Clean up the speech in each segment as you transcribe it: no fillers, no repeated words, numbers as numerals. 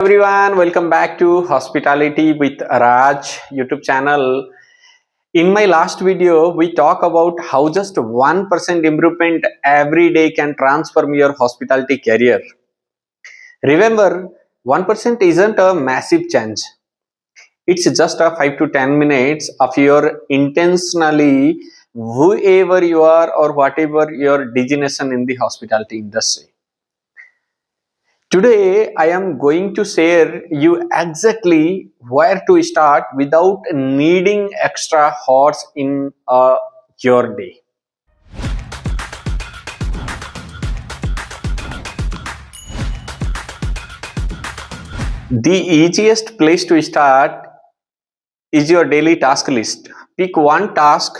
Everyone, welcome back to Hospitality with Raj YouTube channel. In my last video, we talk about how just 1% improvement every day can transform your hospitality career. Remember, 1% isn't a massive change. It's just a 5 to 10 minutes of your intentionally whoever you are or whatever your designation in the hospitality industry. Today, I am going to share you exactly where to start without needing extra horse in your day. The easiest place to start is your daily task list. Pick one task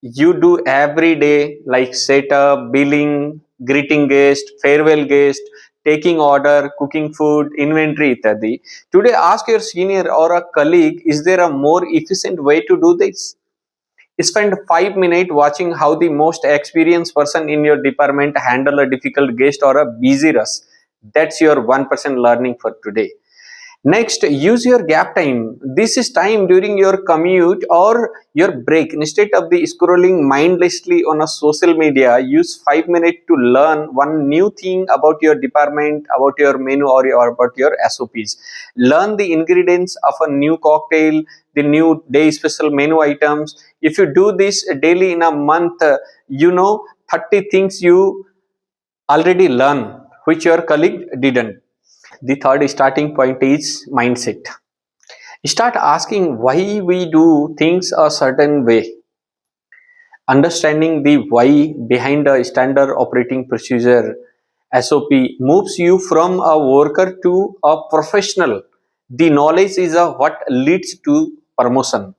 you do every day, like setup, billing, greeting guest, farewell guest, taking order, cooking food, inventory, ityadi. Today, ask your senior or a colleague, is there a more efficient way to do this? Spend 5 minutes watching how the most experienced person in your department handle a difficult guest or a busy rush. That's your 1% learning for today. Next, use your gap time. This is time during your commute or your break. Instead of the scrolling mindlessly on a social media, use 5 minutes to learn one new thing about your department, about your menu or about your SOPs. Learn the ingredients of a new cocktail, the new day special menu items. If you do this daily in a month, 30 things you already learn, which your colleague didn't. The third starting point is mindset. Start asking why we do things a certain way. Understanding the why behind a standard operating procedure SOP moves you from a worker to a professional. The knowledge is what leads to promotion.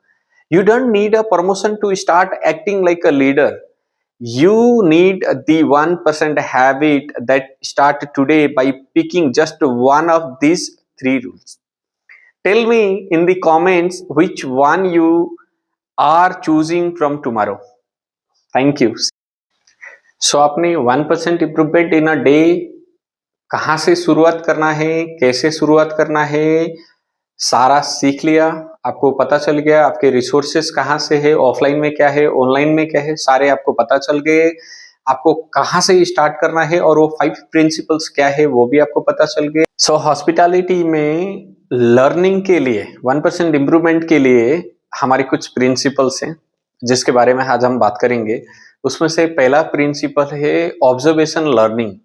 You don't need a promotion to start acting like a leader. You need the 1% habit that start today by picking just one of these three rules. Tell me in the comments which one you are choosing from tomorrow. Thank you. So आपने 1% improvement in a day कहाँ से शुरुआत करना है, कैसे शुरुआत करना है, सारा सीख लिया. आपको पता चल गया आपके रिसोर्सेस कहाँ से है, ऑफलाइन में क्या है, ऑनलाइन में क्या है, सारे आपको पता चल गए. आपको कहाँ से स्टार्ट करना है और वो 5 प्रिंसिपल्स क्या है वो भी आपको पता चल गए. सो हॉस्पिटैलिटी में लर्निंग के लिए 1% इम्प्रूवमेंट के लिए हमारे कुछ प्रिंसिपल्स हैं जिसके बारे में आज हम बात करेंगे. उसमें से पहला प्रिंसिपल है ऑब्जर्वेशन लर्निंग.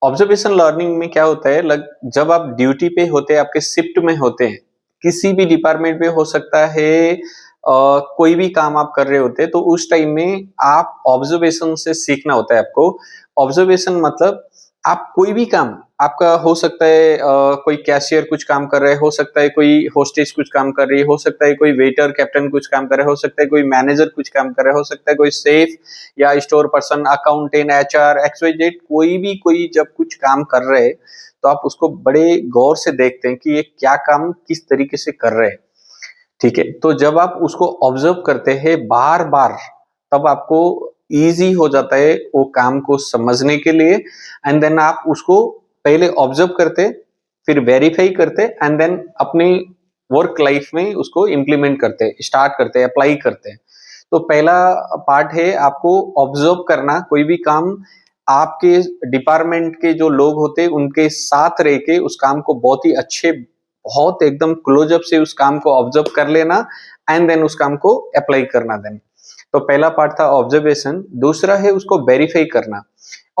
ऑब्जर्वेशन लर्निंग में क्या होता है, जब आप ड्यूटी पे होते हैं, आपके शिफ्ट में होते हैं, किसी भी डिपार्टमेंट में हो सकता है, कोई भी काम आप कर रहे होते हैं, तो उस टाइम में आप ऑब्जर्वेशन से सीखना होता है आपको. ऑब्जर्वेशन मतलब आप कोई भी काम आपका हो सकता है, कोई कैशियर कुछ काम कर रहा है, हो सकता है कोई होस्टेस कुछ काम कर रही है, हो सकता है कोई वेटर कैप्टन कुछ काम कर रहा है, हो सकता है कोई मैनेजर कुछ काम कर रहा है, हो सकता है कोई सेफ या store person, accountant, HR, XYZ, कोई जब कुछ काम कर रहे हैं तो आप उसको बड़े गौर से देखते हैं कि ये क्या काम किस तरीके से कर रहे हैं. ठीक है, तो जब आप उसको ऑब्जर्व करते हैं बार बार, तब आपको इजी हो जाता है वो काम को समझने के लिए. एंड देन आप उसको पहले ऑब्जर्व करते, फिर वेरीफाई करते, एंड देन अपनी वर्क लाइफ में उसको इम्प्लीमेंट करते, स्टार्ट करते, अप्लाई करते. तो पहला पार्ट है आपको ऑब्जर्व करना. कोई भी काम आपके डिपार्टमेंट के जो लोग होते हैं उनके साथ रह के उस काम को बहुत ही अच्छे, बहुत एकदम क्लोजअप से उस काम को ऑब्जर्व कर लेना एंड देन उस काम को अप्लाई करना. देन तो पहला पार्ट था ऑब्जर्वेशन. दूसरा है उसको वेरीफाई करना.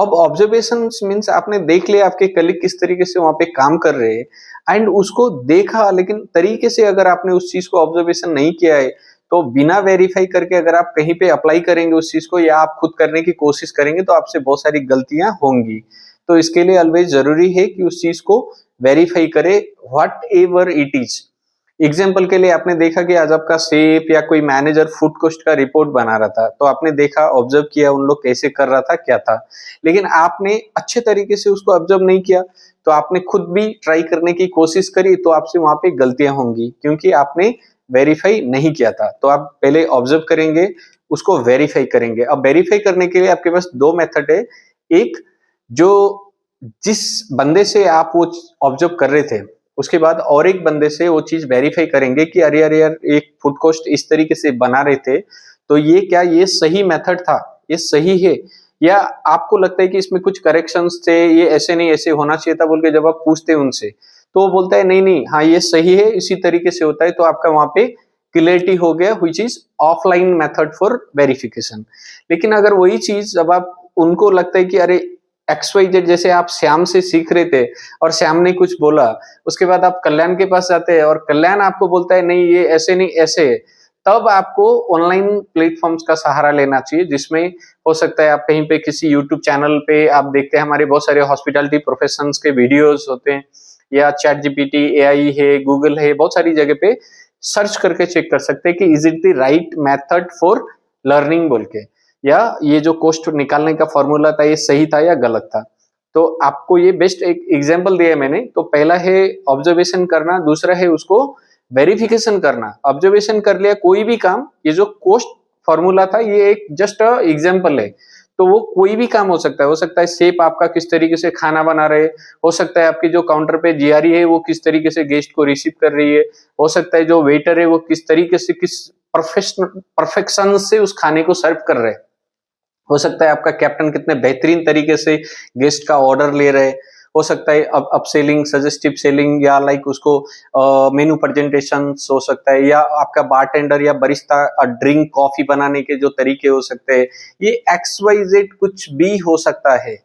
अब ऑब्जर्वेशन मीन्स आपने देख लिया आपके कलीग किस तरीके से वहां पे काम कर रहे हैं एंड उसको देखा, लेकिन तरीके से अगर आपने उस चीज को ऑब्जर्वेशन नहीं किया है तो बिना वेरीफाई करके अगर आप कहीं पे अप्लाई करेंगे उस चीज को या आप खुद करने की कोशिश करेंगे तो आपसे बहुत सारी गलतियां होंगी. तो इसके लिए ऑलवेज जरूरी है कि उस चीज को वेरीफाई करे what ever it is. Example के लिए आपने देखा कि आज आपका सेफ या कोई मैनेजर फूड कॉस्ट का रिपोर्ट बना रहा था, तो आपने देखा, ऑब्जर्व किया उन लोग कैसे कर रहा था, क्या था, लेकिन आपने अच्छे तरीके से उसको ऑब्जर्व नहीं किया, तो आपने खुद भी ट्राई करने की कोशिश करी तो आपसे वहां पे गलतियां होंगी क्योंकि आपने वेरीफाई नहीं किया था. तो आप पहले ऑब्जर्व करेंगे, उसको वेरीफाई करेंगे. अब वेरीफाई करने के लिए आपके पास 2 मेथड है. एक, जो जिस बंदे से आप वो ऑब्जर्व कर रहे थे उसके बाद और एक बंदे से वो चीज वेरीफाई करेंगे कि अरे अरे यार एक फूड कोस्ट इस तरीके से बना रहे थे, तो ये क्या ये सही मेथड था, ये सही है, या आपको लगता है कि इसमें कुछ करेक्शंस थे, ये ऐसे नहीं ऐसे होना चाहिए था बोल के जब आप पूछते हैं उनसे, तो वो बोलता है नहीं नहीं हाँ ये सही है, इसी तरीके से होता है, तो आपका वहां पे क्लियरिटी हो गया, which is offline method for verification. लेकिन अगर वही चीज जब आप उनको लगता है कि अरे XYZ, जैसे आप श्याम से सीख रहे थे और श्याम ने कुछ बोला, उसके बाद आप कल्याण के पास जाते हैं और कल्याण आपको बोलता है नहीं ये ऐसे नहीं ऐसे है, तब आपको ऑनलाइन प्लेटफॉर्म्स का सहारा लेना चाहिए, जिसमें हो सकता है आप कहीं पे किसी यूट्यूब चैनल पे आप देखते हैं हमारे बहुत सारे हॉस्पिटैलिटी प्रोफेशंस के वीडियोस होते हैं, या चैट जीपीटी, AI है, गूगल है, बहुत सारी जगह पे सर्च करके चेक कर सकते हैं कि is it the right method for learning बोल के, या ये जो कोस्ट निकालने का फॉर्मूला था ये सही था या गलत था। तो आपको ये बेस्ट एक एग्जांपल दिया मैंने। तो पहला है ऑब्जर्वेशन करना, दूसरा है उसको वेरिफिकेशन करना। ऑब्जर्वेशन कर लिया कोई भी काम, ये जो कोस्ट फॉर्मूला था ये एक जस्ट एग्जांपल है, तो वो कोई भी काम हो सकता है शेफ आपका किस तरीके से खाना बना रहे, हो सकता है आपकी जो काउंटर पे GRE है वो किस तरीके से गेस्ट को रिसीव कर रही है, हो सकता है जो वेटर है वो किस तरीके से किस परफेक्शन से उस खाने को सर्व कर रहे हैं, हो सकता है आपका कैप्टन कितने बेहतरीन तरीके से गेस्ट का ऑर्डर ले रहे, हो सकता है अप सेलिंग, सजेस्टिव सेलिंग, या लाइक उसको मेनू प्रेजेंटेशन हो सकता है, या आपका बारटेंडर या बरिस्ता ड्रिंक कॉफी बनाने के जो तरीके हो सकते हैं, ये XYZ कुछ भी हो सकता है,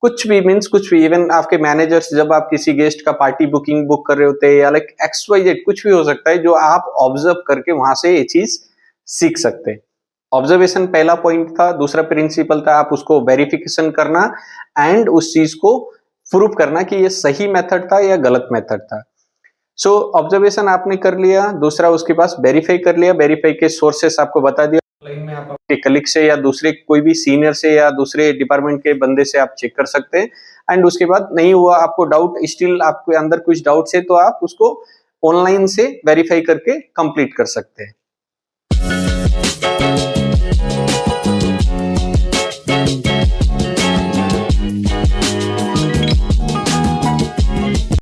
कुछ भी मीन्स कुछ भी। इवन आपके मैनेजर्स जब आप किसी गेस्ट का पार्टी बुक कर रहे होते हैं, या लाइक XYZ कुछ भी हो सकता है जो आप ऑब्जर्व करके वहां से ये चीज सीख सकते हैं। ऑब्जर्वेशन पहला पॉइंट था, दूसरा प्रिंसिपल था आप उसको वेरिफिकेशन करना एंड उस चीज को प्रूव करना कि ये सही मेथड था या गलत मेथड था। सो ऑब्जर्वेशन आपने कर लिया, दूसरा उसके पास वेरीफाई कर लिया, वेरीफाई के सोर्सेस आपको बता दिया, ऑनलाइन में आप आपके कलीग से या दूसरे कोई भी सीनियर से या दूसरे डिपार्टमेंट के बंदे से आप चेक कर सकते हैं। एंड उसके बाद नहीं हुआ आपको डाउट, स्टिल आपके अंदर कुछ डाउट्स है, तो आप उसको ऑनलाइन से वेरीफाई करके कंप्लीट कर सकते हैं।